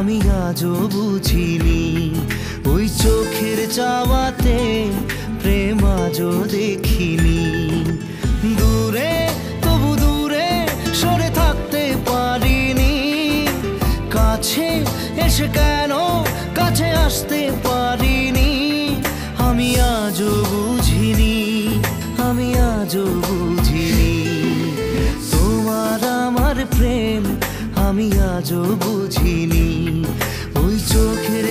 আমি আজও বুঝিনি। ওই চোখের চাওয়াতে প্রেম আজও দেখিনি। দূরে তবু দূরে সরে থাকতে পারিনি, কাছে এসে কেন কাছে আসতে পারিনি। আমি আজও বুঝিনি, আমি আজও বুঝিনি তোমার আমার প্রেম আমি আজও বুঝিনি। ওই চোখের